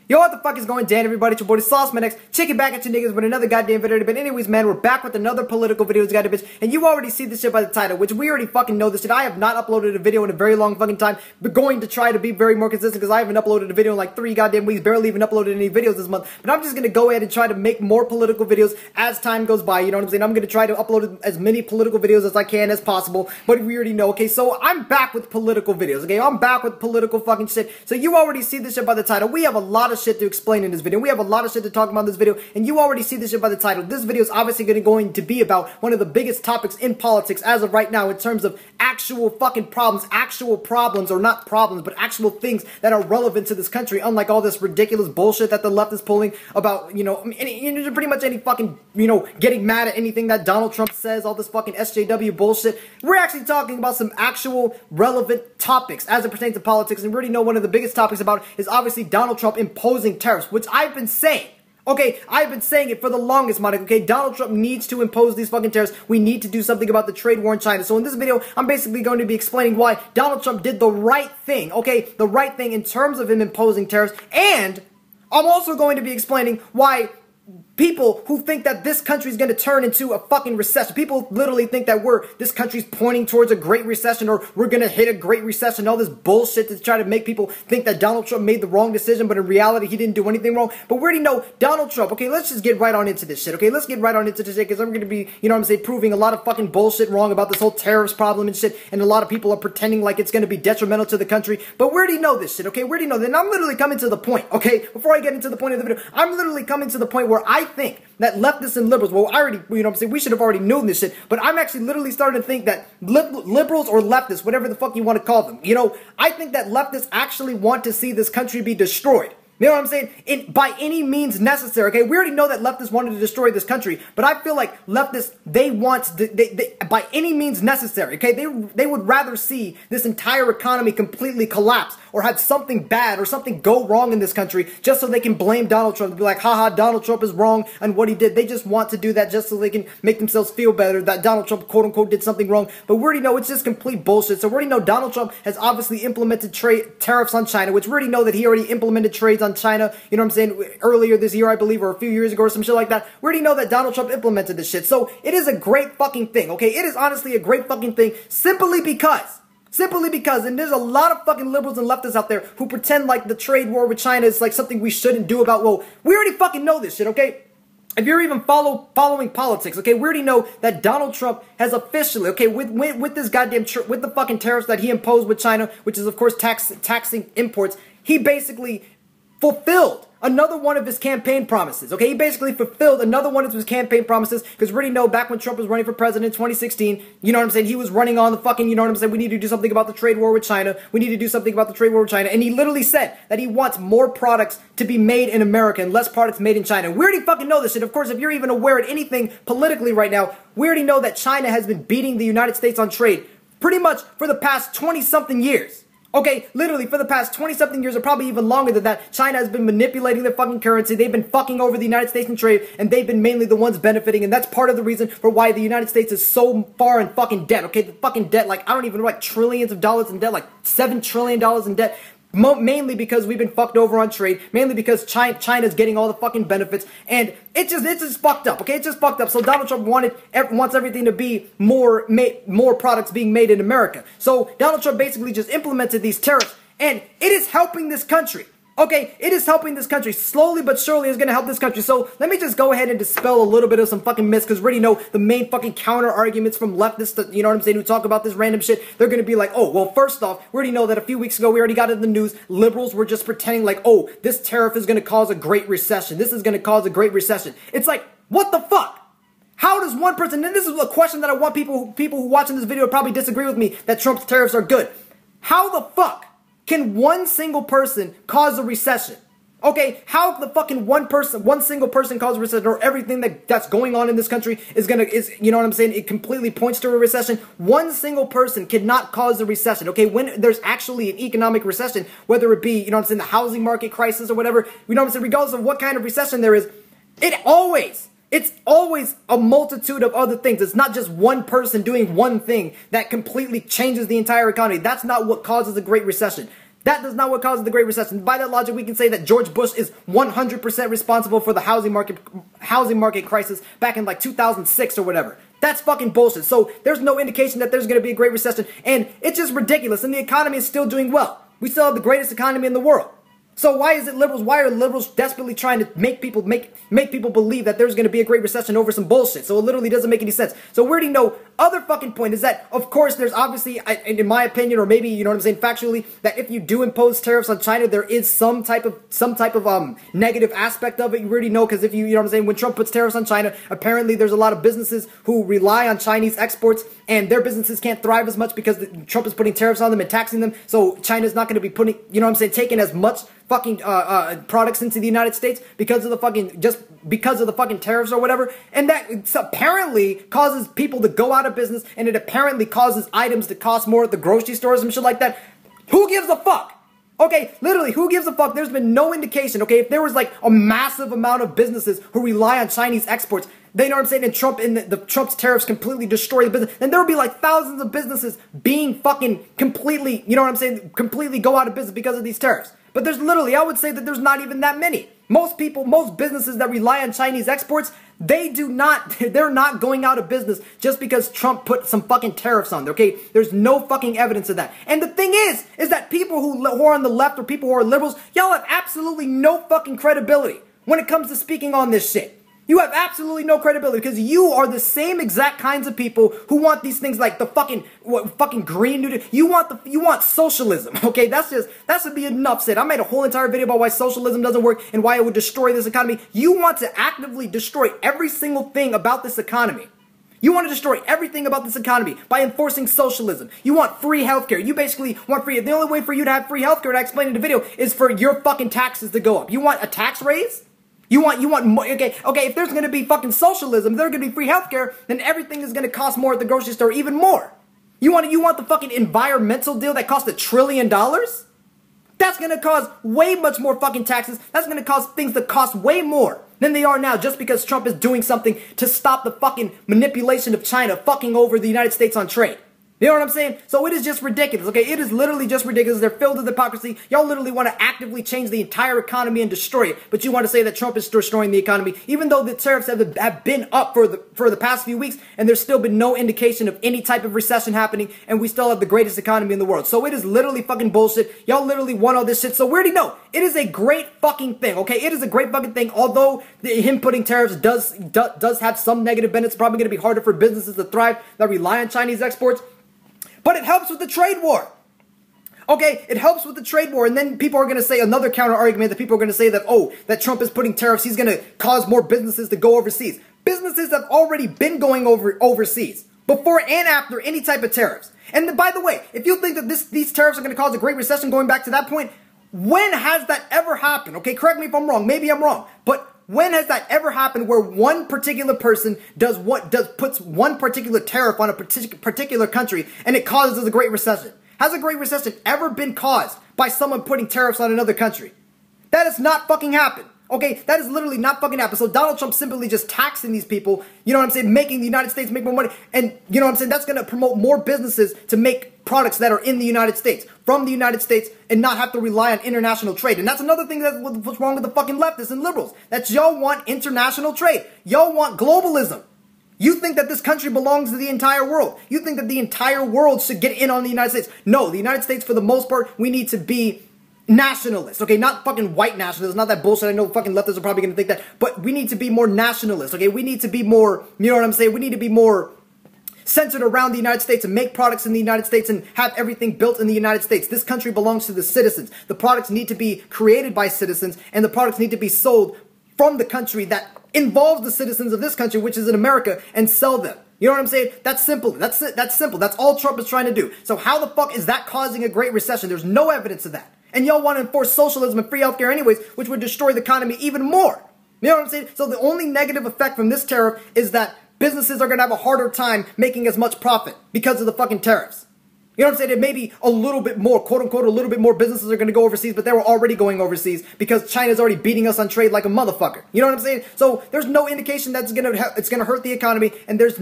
Yo, what the fuck is going down, everybody? It's your boy, Sauceman X, checking back at you niggas with another goddamn video. But anyways, man, we're back with another political video, goddamn bitch. And you already see this shit by the title, which we already fucking know this shit. I have not uploaded a video in a very long fucking time, but going to try to be very more consistent because I haven't uploaded a video in like 3 goddamn weeks, barely even uploaded any videos this month. But I'm just gonna go ahead and try to make more political videos as time goes by, you know what I'm saying? I'm gonna try to upload as many political videos as I can as possible, but we already know, okay? So I'm back with political videos, okay? I'm back with political fucking shit. So you already see this shit by the title. We have a lot of shit to explain in this video. We have a lot of shit to talk about in this video, and you already see this shit by the title. This video is obviously going to be about one of the biggest topics in politics as of right now in terms of actual fucking problems, or not problems, but actual things that are relevant to this country, unlike all this ridiculous bullshit that the left is pulling about, you know, pretty much any fucking, you know, getting mad at anything that Donald Trump says, all this fucking SJW bullshit. We're actually talking about some actual relevant topics as it pertains to politics, and we already know one of the biggest topics about it is obviously Donald Trump imposing tariffs, which I've been saying. Okay, I've been saying it for the longest, Monica, okay? Donald Trump needs to impose these fucking tariffs. We need to do something about the trade war in China. So in this video, I'm basically going to be explaining why Donald Trump did the right thing, okay? The right thing in terms of him imposing tariffs. And I'm also going to be explaining why people who think that this country is going to turn into a fucking recession. People literally think that this country's pointing towards a Great Recession, or we're going to hit a Great Recession. All this bullshit to try to make people think that Donald Trump made the wrong decision, but in reality, he didn't do anything wrong. But we already know Donald Trump. Okay, let's just get right on into this shit. Okay, let's get right on into this shit, because I'm going to be, you know what I'm saying, proving a lot of fucking bullshit wrong about this whole tariffs problem and shit. And a lot of people are pretending like it's going to be detrimental to the country. But we already know this shit, okay? We already know that. And I'm literally coming to the point, okay? Before I get into the point of the video, I'm literally coming to the point where I think that leftists and liberals, well, I already, you know what I'm saying, we should have already known this shit, but I'm actually literally starting to think that liberals or leftists, whatever the fuck you want to call them, you know, I think that leftists actually want to see this country be destroyed. You know what I'm saying? By any means necessary, okay? We already know that leftists wanted to destroy this country, but I feel like leftists, they want, by any means necessary, okay? They would rather see this entire economy completely collapse or have something bad or something go wrong in this country just so they can blame Donald Trump and be like, haha, Donald Trump is wrong and what he did. They just want to do that just so they can make themselves feel better that Donald Trump, quote unquote, did something wrong. But we already know it's just complete bullshit. So we already know Donald Trump has obviously implemented tariffs on China, which we already know that he already implemented trades on China, you know what I'm saying, earlier this year, I believe, or a few years ago or some shit like that. We already know that Donald Trump implemented this shit. So it is a great fucking thing, okay? It is honestly a great fucking thing simply because, and there's a lot of fucking liberals and leftists out there who pretend like the trade war with China is like something we shouldn't do about, well, we already fucking know this shit, okay? If you're even following politics, okay, we already know that Donald Trump has officially, okay, with this goddamn, with the fucking tariffs that he imposed with China, which is of course taxing imports, he basically fulfilled another one of his campaign promises, okay? He basically fulfilled another one of his campaign promises, because we already know back when Trump was running for president in 2016, you know what I'm saying, he was running on the fucking, you know what I'm saying, we need to do something about the trade war with China, we need to do something about the trade war with China, and he literally said that he wants more products to be made in America and less products made in China. We already fucking know this shit. Of course, if you're even aware of anything politically right now, we already know that China has been beating the United States on trade pretty much for the past 20-something years. Okay, literally, for the past 20-something years, or probably even longer than that, China has been manipulating their fucking currency. They've been fucking over the United States in trade, and they've been mainly the ones benefiting, and that's part of the reason for why the United States is so far in fucking debt, okay? The fucking debt, like, I don't even know, like, trillions of dollars in debt, like, $7 trillion in debt. Mainly because we've been fucked over on trade, mainly because China's getting all the fucking benefits, and it's just fucked up, okay? It's just fucked up. So Donald Trump wants everything to be more products being made in America. So Donald Trump basically just implemented these tariffs, and it is helping this country. Okay, it is helping this country. Slowly but surely is going to help this country. So let me just go ahead and dispel a little bit of some fucking myths, because we already know the main fucking counter arguments from leftists, that, you know what I'm saying, who talk about this random shit. They're going to be like, oh, well, first off, we already know that a few weeks ago, we already got in the news, liberals were just pretending like, oh, this tariff is going to cause a Great Recession. This is going to cause a Great Recession. It's like, what the fuck? How does one person, and this is a question that I want people who watching this video probably disagree with me, that Trump's tariffs are good. How the fuck can one single person cause a recession? Okay, how the fucking one single person cause a recession, or everything that's going on in this country is, you know what I'm saying, it completely points to a recession? One single person cannot cause a recession, okay? When there's actually an economic recession, whether it be, you know what I'm saying, the housing market crisis or whatever, you know what I'm saying, regardless of what kind of recession there is, it's always a multitude of other things. It's not just one person doing one thing that completely changes the entire economy. That's not what causes a Great Recession. That does not what causes the Great Recession. By that logic, we can say that George Bush is 100% responsible for the housing market crisis back in like 2006 or whatever. That's fucking bullshit. So there's no indication that there's going to be a Great Recession, and it's just ridiculous. And the economy is still doing well. We still have the greatest economy in the world. So why is it liberals? Why are liberals desperately trying to make people believe that there's going to be a Great Recession over some bullshit? So it literally doesn't make any sense. So we already know. Other fucking point is that, of course, there's obviously, in my opinion, or maybe, you know what I'm saying, factually, that if you do impose tariffs on China, there is some type of negative aspect of it. You already know, because if you know what I'm saying, when Trump puts tariffs on China, apparently there's a lot of businesses who rely on Chinese exports, and their businesses can't thrive as much because Trump is putting tariffs on them and taxing them. So China's not going to be putting, you know what I'm saying, taking as much fucking products into the United States because of the fucking tariffs or whatever, and that apparently causes people to go out of business, and it apparently causes items to cost more at the grocery stores and shit like that. Who gives a fuck? Okay, literally, who gives a fuck? There's been no indication, okay, if there was like a massive amount of businesses who rely on Chinese exports, they know what I'm saying, and Trump's tariffs completely destroy the business, then there would be like thousands of businesses being fucking completely, you know what I'm saying, completely go out of business because of these tariffs. But there's literally, I would say that there's not even that many. Most businesses that rely on Chinese exports, they're not going out of business just because Trump put some fucking tariffs on there, okay? There's no fucking evidence of that. And the thing is that people who are on the left or people who are liberals, y'all have absolutely no fucking credibility when it comes to speaking on this shit. You have absolutely no credibility because you are the same exact kinds of people who want these things like the fucking Green New Deal. You want socialism, okay? That should be enough said. I made a whole entire video about why socialism doesn't work and why it would destroy this economy. You want to actively destroy every single thing about this economy. You want to destroy everything about this economy by enforcing socialism. You want free healthcare. You basically want free. The only way for you to have free healthcare, and I explained in the video, is for your fucking taxes to go up. You want a tax raise? You want more, okay, if there's gonna be fucking socialism, there's gonna be free healthcare, then everything is gonna cost more at the grocery store, even more. You want the fucking environmental deal that costs $1 trillion? That's gonna cause way much more fucking taxes. That's gonna cause things that cost way more than they are now just because Trump is doing something to stop the fucking manipulation of China fucking over the United States on trade. You know what I'm saying? So it is just ridiculous, okay? It is literally just ridiculous. They're filled with hypocrisy. Y'all literally want to actively change the entire economy and destroy it, but you want to say that Trump is destroying the economy, even though the tariffs have been up for the past few weeks, and there's still been no indication of any type of recession happening, and we still have the greatest economy in the world. So it is literally fucking bullshit. Y'all literally want all this shit, so we already know. It is a great fucking thing, okay? It is a great fucking thing, although him putting tariffs does have some negative benefits. It's probably going to be harder for businesses to thrive that rely on Chinese exports. But it helps with the trade war. Okay, it helps with the trade war. And then people are going to say another counter argument that people are going to say that, oh, that Trump is putting tariffs. He's going to cause more businesses to go overseas. Businesses have already been going overseas before and after any type of tariffs. And then, by the way, if you think that these tariffs are going to cause a Great Recession going back to that point, when has that ever happened? Okay, correct me if I'm wrong. Maybe I'm wrong. But when has that ever happened where one particular person puts one particular tariff on a particular country and it causes a Great Recession? Has a Great Recession ever been caused by someone putting tariffs on another country? That has not fucking happened. Okay, that is literally not fucking happened. So Donald Trump simply just taxing these people, you know what I'm saying, making the United States make more money. And you know what I'm saying, that's going to promote more businesses to make products that are in the United States, from the United States, and not have to rely on international trade. And that's another thing that's what's wrong with the fucking leftists and liberals. That's y'all want international trade. Y'all want globalism. You think that this country belongs to the entire world. You think that the entire world should get in on the United States. No, the United States, for the most part, we need to be nationalists, okay? Not fucking white nationalists, not that bullshit. I know fucking leftists are probably going to think that, but we need to be more nationalists, okay? We need to be more, you know what I'm saying? We need to be more centered around the United States and make products in the United States and have everything built in the United States. This country belongs to the citizens. The products need to be created by citizens, and the products need to be sold from the country that involves the citizens of this country, which is in America, and sell them. You know what I'm saying? That's simple. That's it. That's simple. That's all Trump is trying to do. So how the fuck is that causing a Great Recession? There's no evidence of that. And y'all want to enforce socialism and free healthcare anyways, which would destroy the economy even more. You know what I'm saying? So the only negative effect from this tariff is that businesses are going to have a harder time making as much profit because of the fucking tariffs. You know what I'm saying? It may be a little bit more, quote unquote, a little bit more businesses are going to go overseas, but they were already going overseas because China's already beating us on trade like a motherfucker. You know what I'm saying? So there's no indication that it's going to hurt the economy, and there's